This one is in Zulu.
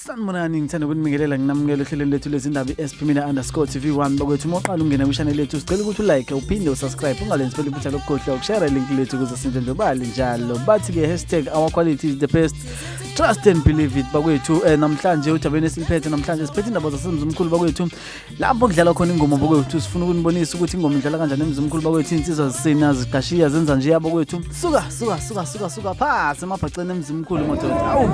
Sanibonani ngithanda ukunibingelela nginamukela ohlelweni lethu lezindaba @spmina_tv1 bakwethu moqala ungena kwishane lethu sicela ukuthi ulike uphinde usubscribe ungalenzi phela iphutha lokukhohlwa ukushare link lethu ukuze sindlondlobale njalo bathi ke #our quality is the best trust and believe it bakwethu namhlanje uJabeni siliphethe namhlanje siphethe indaba zasemzimkhulu bakwethu lapho kudlala khona ingoma bakwethu sifuna ukunibonisa ukuthi ingoma idlala kanjani emzimkhulu bakwethu insizwa zisena zigashiya zenza nje bakwethu suka phasi emabhaceni emzimkhulu mododa awu